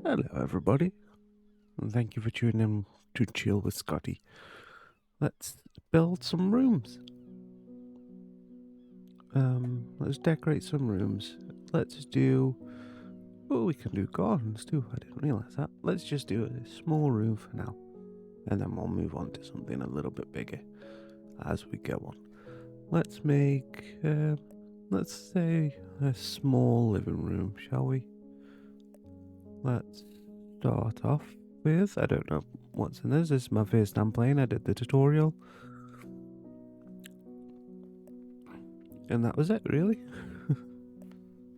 Hello, everybody, and thank you for tuning in to Chill with Scotty. Let's build some rooms. Let's decorate some rooms. Let's do. Oh, we can do gardens too. I didn't realize that. Let's just do a small room for now, and then we'll move on to something a little bit bigger as we go on. Let's make. Let's say a small living room, shall we? Let's start off with. I don't know what's in this. This is my first time playing. I did the tutorial. And that was it, really.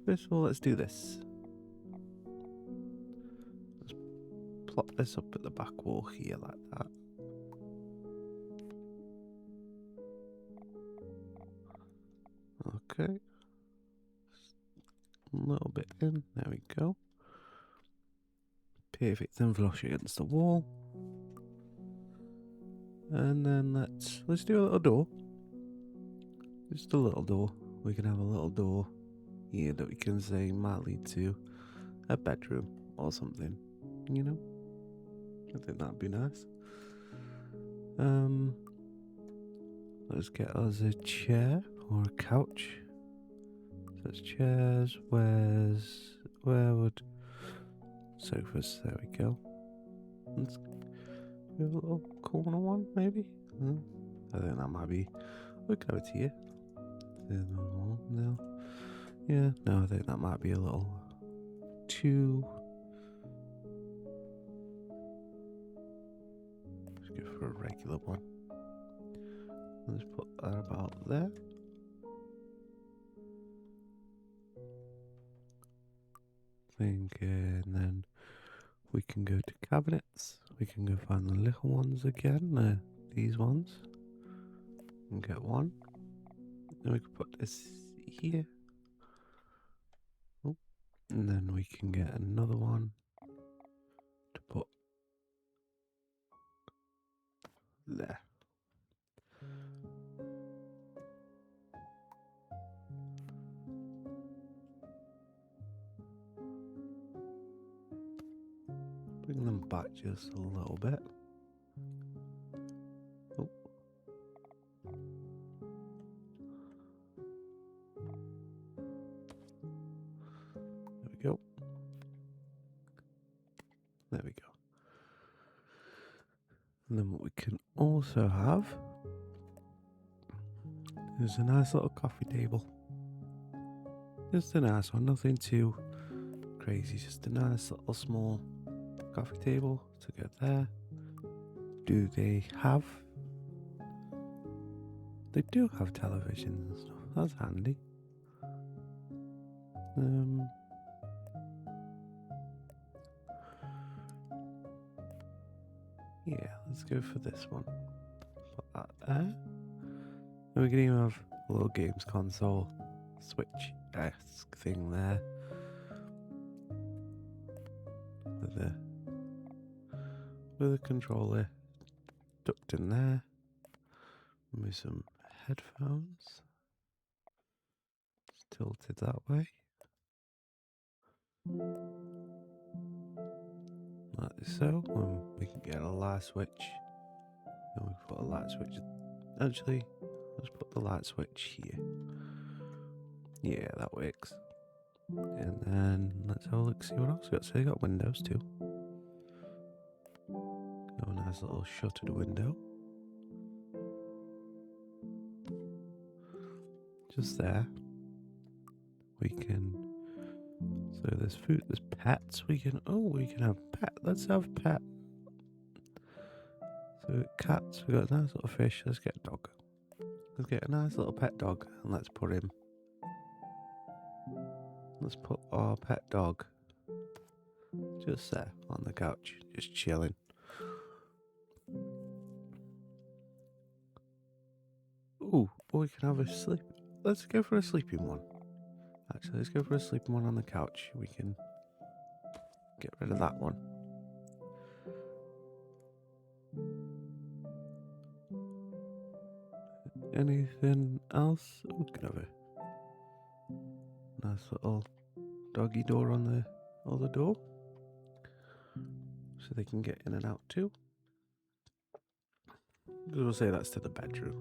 First of all, let's do this. Let's plop this up at the back wall here like that. Okay. A little bit in. There we go. Perfect. Then flush against the wall. And then let's do a little door. Just a little door. We can have a little door here that we can say might lead to a bedroom or something. You know? I think that'd be nice. Let's get us a chair or a couch. So it's chairs. Where would sofas? There we go. Let's do a little corner one, maybe. I think that might be. We can have it here. No. Yeah, no, I think that might be a little too. Let's go for a regular one. Let's put that about there. And then we can go to cabinets. We can go find the little ones again. These ones. And get one. Then we can put this here. Oh, and then we can get another one to put there. Bring them back just a little bit. Oh. There we go. There we go. And then what we can also have is a nice little coffee table. Just a nice one, nothing too crazy, just a nice little small coffee table to go there. Do they have? They do have televisions and stuff. That's handy. Yeah, let's go for this one. Put that there. And we can even have a little games console, Switch-esque thing there. With a controller tucked in there. With some headphones. Just tilted that way. Like so. And we can get a light switch. And we put a light switch. Actually, let's put the light switch here. Yeah, that works. And then let's have a look, see what else we got. So we got windows too. Got a nice little shuttered window. Just there. We can. So there's food, there's pets. We can have pet. Let's have pet. So cats, we got a nice little fish. Let's get a dog. Let's get a nice little pet dog and let's put him. Let's put our pet dog just there on the couch, just chilling. Ooh, we can have a sleep. Let's go for a sleeping one. Actually, let's go for a sleeping one on the couch. We can get rid of that one. Anything else? We can have a nice little doggy door on the other door. so they can get in and out too. We'll say that's to the bedroom.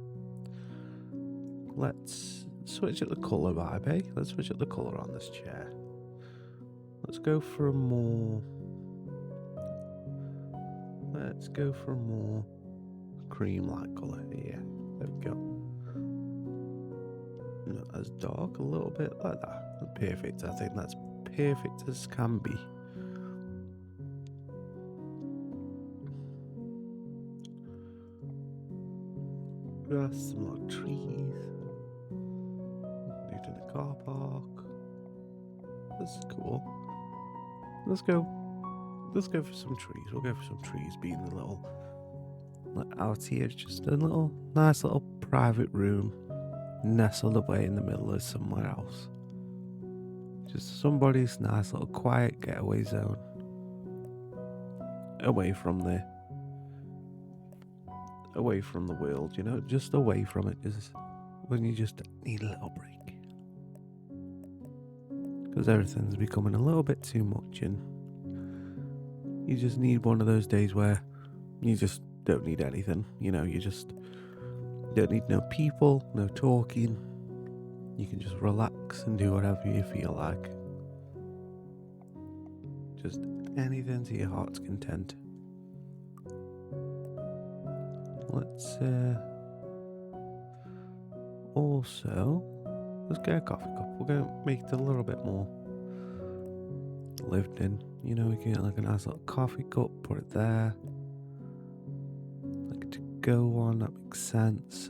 Let's switch up the colour vibe, eh? Let's switch up the colour on this chair. Let's go for a more cream-like colour. Yeah, there we go. Not as dark, a little bit like that. Perfect. I think that's perfect as can be. Grass, some more trees. Moved in the car park. This is cool. Let's go for some trees. We'll go for some trees, being the little out here. It's just a little nice little private room nestled away in the middle of somewhere else. Just somebody's nice little quiet getaway zone. Away from the world, you know, just away from it is when you just need a little break. Because everything's becoming a little bit too much, and you just need one of those days where you just don't need anything, you know, you just don't need no people, no talking. You can just relax and do whatever you feel like. Just anything to your heart's content. Let's also, let's get a coffee cup. We're going to make it a little bit more lived in. You know, we can get like a nice little coffee cup, put it there. Like to go on, that makes sense.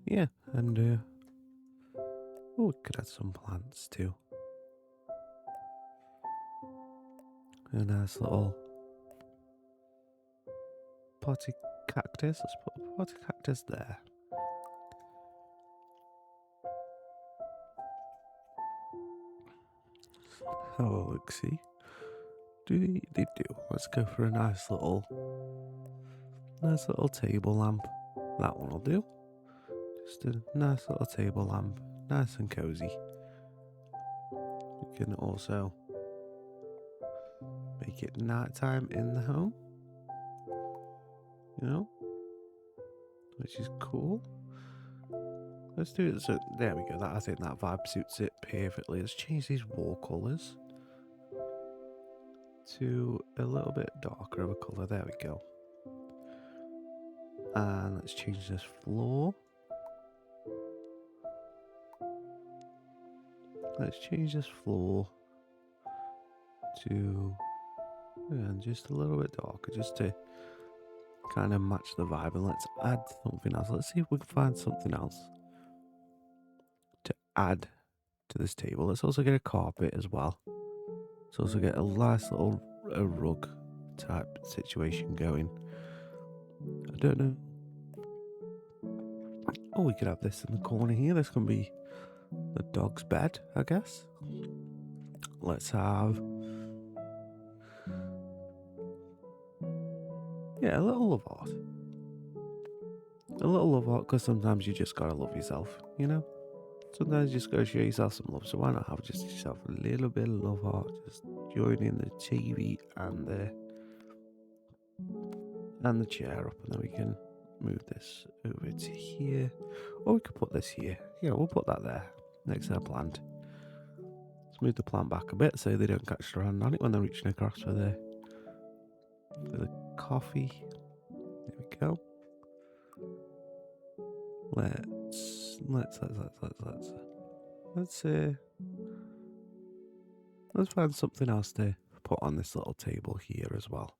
Yeah, and we could add some plants too. A nice little potty cactus. Let's put a potty cactus there. Oh, look, see. They do. Let's go for a nice little table lamp. That one will do. Just a nice little table lamp, nice and cozy. We can also make it nighttime in the home, you know, which is cool. Let's do it. So there we go. I think that vibe suits it perfectly. Let's change these wall colours to a little bit darker of a colour. There we go. And let's change this floor. Let's change this floor to just a little bit darker, just to kind of match the vibe. And let's add something else. Let's see if we can find something else to add to this table. Let's also get a carpet as well. Let's also get a nice little rug type situation going. I don't know. Oh, we could have this in the corner here. This can be the dog's bed, I guess. Let's have a little love art. A little love art, because sometimes you just gotta love yourself, you know? Sometimes you just gotta show yourself some love. So why not have just yourself a little bit of love art? Just joining the TV and the chair up, and then we can move this over to here. Or we could put this here. Yeah, we'll put that there next to the plant. Let's move the plant back a bit so they don't catch their hand on it when they're reaching across for the coffee. There we go. Let's find something else to put on this little table here as well.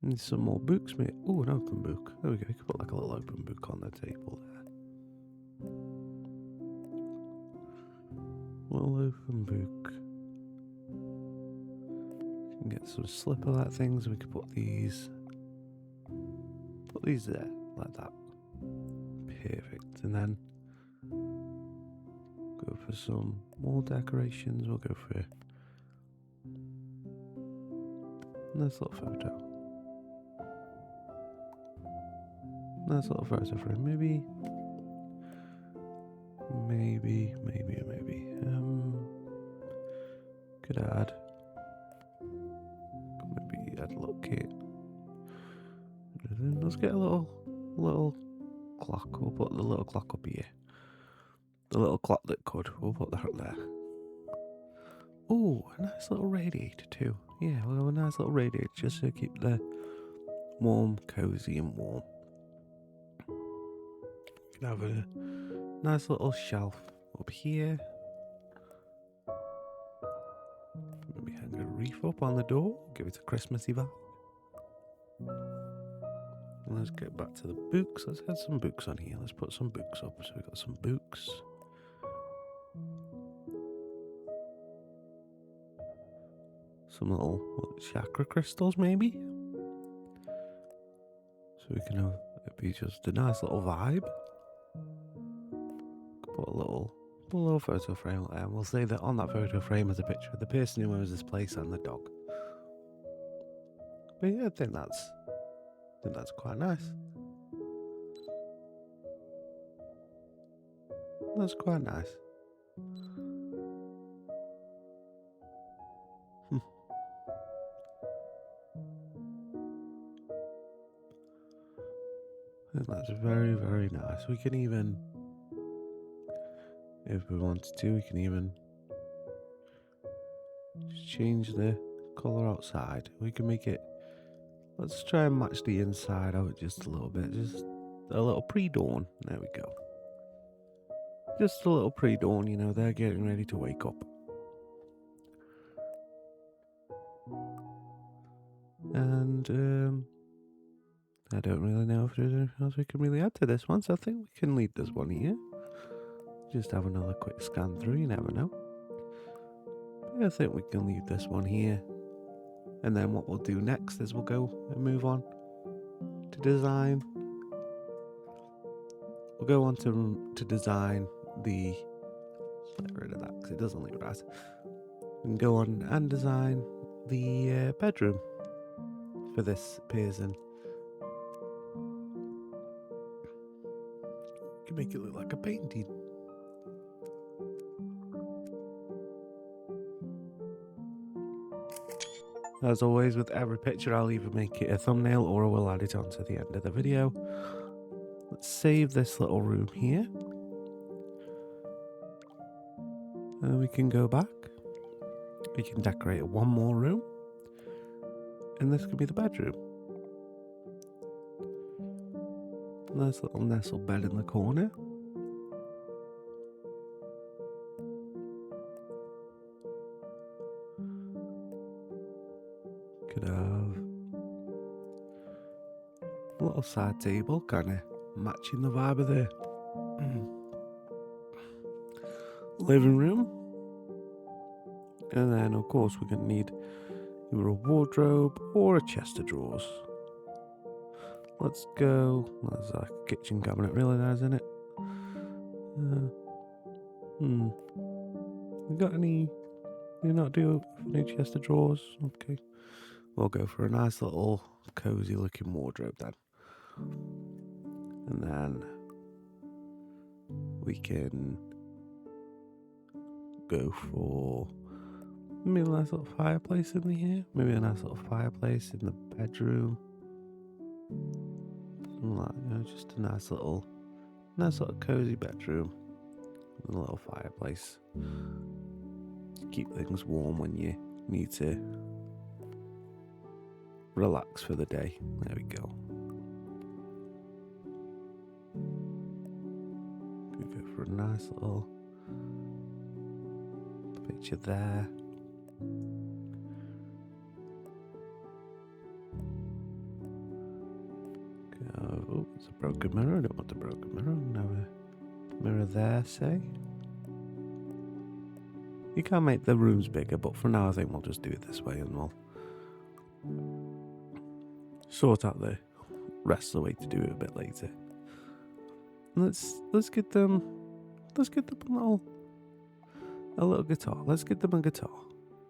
Need some more books, mate. Oh, an open book. There we go. We could put like a little open book on the table there. Little open book. We can get some slipper-like things. We could put these there, like that. Perfect. And then go for some more decorations. We'll go for a nice little photo. Nice little photo frame. Maybe. could add, maybe add a little kit. Let's get a little clock. We'll put the little clock up here. The little clock that could. We'll put that there. Oh, a nice little radiator too. Yeah, we'll have a nice little radiator just to keep the warm, cozy and warm. You can have a nice little shelf up here. Maybe hang a wreath up on the door. Give it a Christmassy vibe. Let's get back to the books. Let's get some books on here. Let's put some books up. So we've got some books. Some little chakra crystals, maybe. So we can have it be just a nice little vibe. Put a little photo frame there. And we'll say that on that photo frame is a picture of the person who owns this place and the dog. But yeah, I think that's quite nice. That's quite nice. I think that's very, very nice. We can even, if we wanted to, we can even change the colour outside. We can make it, let's try and match the inside of it just a little bit. Just a little pre-dawn. There we go. Just a little pre-dawn, you know, they're getting ready to wake up. And I don't really know if there's anything else we can really add to this one, so I think we can leave this one here. Just have another quick scan through, you never know. But I think we can leave this one here. And then what we'll do next is we'll go and move on to design. We'll go on to design the... Let's get rid of that because it doesn't look right. We can go on and design the bedroom for this person. You can make it look like a painting. As always, with every picture, I'll either make it a thumbnail or I will add it onto the end of the video. Let's save this little room here. And we can go back. We can decorate one more room. And this could be the bedroom. Nice little nestle bed in the corner. Could have a little side table, kind of matching the vibe of the living room. And then, of course, we're going to need either a wardrobe or a chest of drawers. Let's go. There's like a kitchen cabinet, really nice, isn't it? We got any? Do you not do any chest of drawers? Okay. We'll go for a nice little cozy looking wardrobe then. And then we can go for maybe a nice little fireplace in here. Maybe a nice little fireplace in the bedroom. Like, you know, just a nice little cozy bedroom with a little fireplace. Keep things warm when you need to relax for the day. There we go. We go for a nice little picture there. Oh, it's a broken mirror. I don't want a broken mirror. No mirror there, say. You can make the rooms bigger, but for now I think we'll just do it this way and we'll sort out the rest of the way to do it a bit later. Let's get them a little guitar. Let's get them a guitar.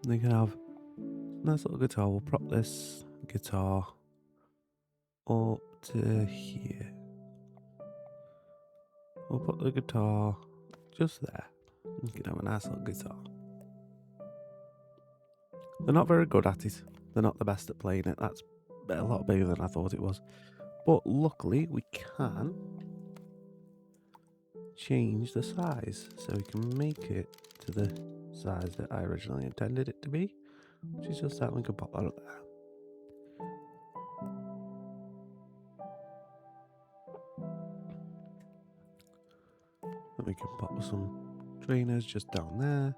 They can have a nice little guitar. We'll prop this guitar up to here. We'll put the guitar just there. You can have a nice little guitar. They're not very good at it. They're not the best at playing it. That's a lot bigger than I thought it was. But luckily, we can change the size. So we can make it to the size that I originally intended it to be, which is just that. We can pop that up there. Then we can pop some trainers just down there.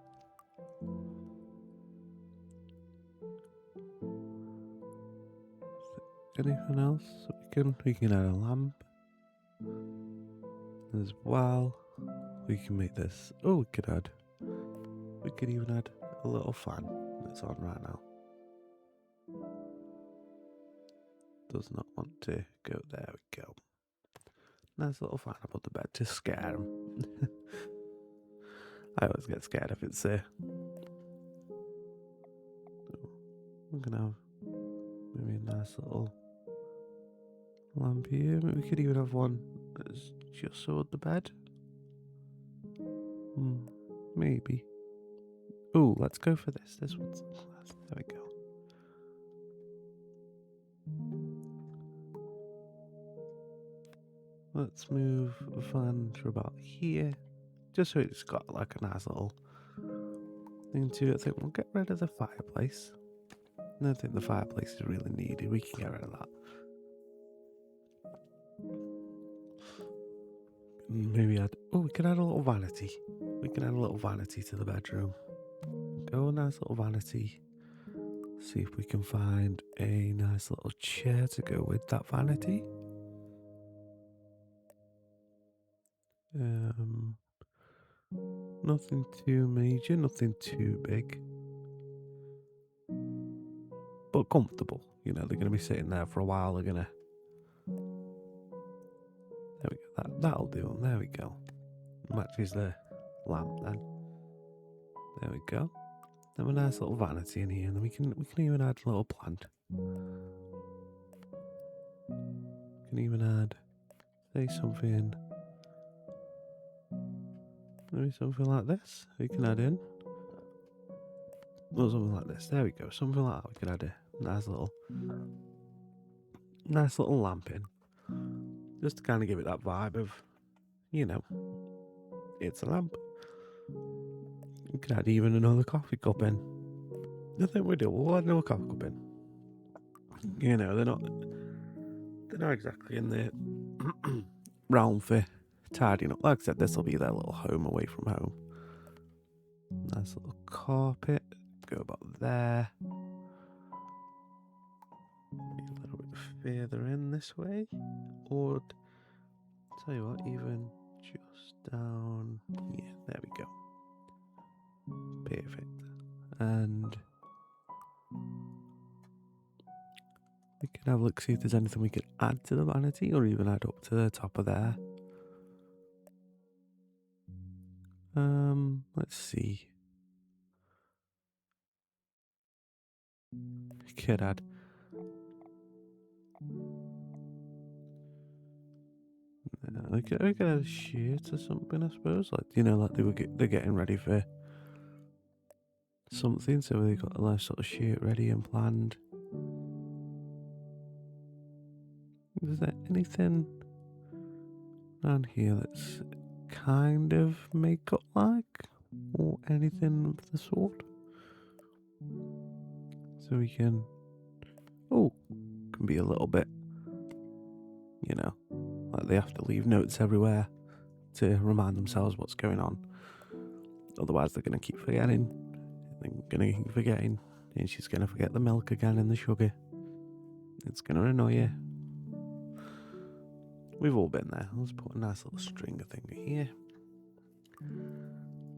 Anything else? We can add a lamp as well. We can make this. Oh, we could even add a little fan that's on right now. Does not want to go. There we go. Nice little fan above the bed to scare him. I always get scared if it's there. We're gonna have maybe a nice little lamp here. Maybe we could even have one that's just so at the bed. Maybe. Oh, let's go for this. This one's nice. There we go. Let's move the fan to about here, just so it's got like a nice little thing to it. I think we'll get rid of the fireplace. I don't think the fireplace is really needed. We can get rid of that. Maybe add. Oh, we can add a little vanity. We can add a little vanity to the bedroom. Go a nice little vanity. See if we can find a nice little chair to go with that vanity. Nothing too major, nothing too big, but comfortable. You know, they're going to be sitting there for a while. They're going to. There we go. That'll do. There we go. Matches the lamp then. There we go. Then a nice little vanity in here, and then we can even add a little plant. We can even add, say something. Maybe something like this. We can add in. Or something like this. There we go. Something like that. We can add a nice little lamp in. Just to kind of give it that vibe of, you know, it's a lamp. We could add even another coffee cup in. I think we do. We'll add another coffee cup in. You know, they're not exactly in the realm for tidying up. Like I said, this will be their little home away from home. Nice little carpet. Go about there. Maybe a little bit further in this way. Or, tell you what, even just down here. There we go. Perfect. And we can have a look, see if there's anything we could add to the vanity or even add up to the top of there. Let's see. We could add. We could add a shirt or something, I suppose. Like, you know, like they're getting ready for something, so they got a nice sort of shirt ready and planned. Is there anything around here that's kind of makeup like, or anything of the sort? So we can, can be a little bit, you know, like they have to leave notes everywhere to remind themselves what's going on. Otherwise, they're going to keep forgetting. They're going to keep forgetting, and she's going to forget the milk again and the sugar. It's going to annoy you. We've all been there. Let's put a nice little stringer thing here.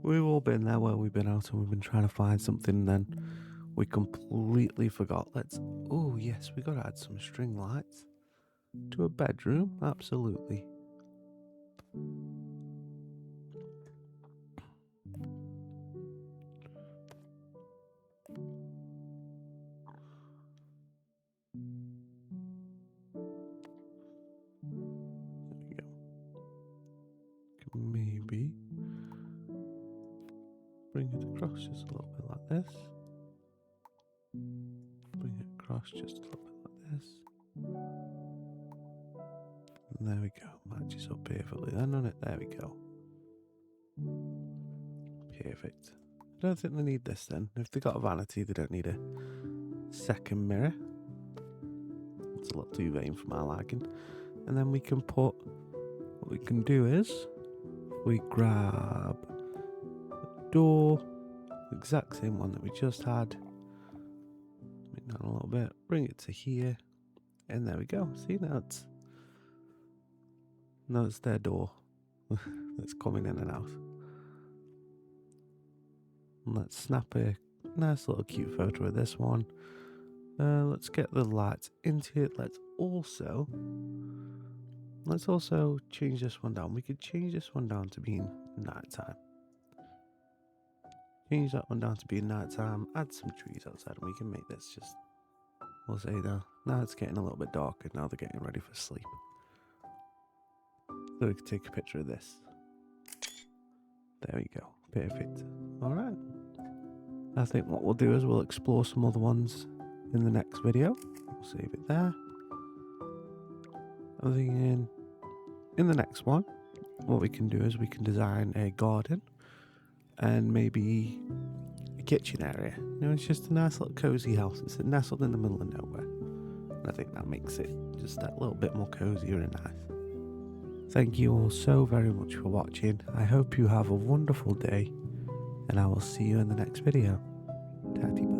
We've all been there where we've been out and we've been trying to find something, and then we completely forgot. Oh yes, we got to add some string lights to a bedroom. Absolutely. Maybe bring it across just a little bit like this. across just a little bit like this. And there we go. Matches up perfectly then on it. There we go. Perfect. I don't think they need this then. If they got a vanity, they don't need a second mirror. It's a little too vain for my liking. And then we can put, what we can do is, we grab the door, the exact same one that we just had, make that a little bit, bring it to here, and there we go. See, now it's their door that's coming in and out. And let's snap a nice little cute photo of this one. Let's get the lights into it. Let's also change this one down. We could change this one down to being nighttime. Change that one down to being nighttime. Add some trees outside, and we can make this just. We'll say now it's getting a little bit darker. Now they're getting ready for sleep. So we can take a picture of this. There we go. Perfect. All right. I think what we'll do is we'll explore some other ones in the next video. We'll save it there. I think in the next one, what we can do is we can design a garden and maybe a kitchen area. You know, it's just a nice little cozy house. It's nestled in the middle of nowhere. And I think that makes it just that little bit more cozier and nice. Thank you all so very much for watching. I hope you have a wonderful day, and I will see you in the next video. Tatty.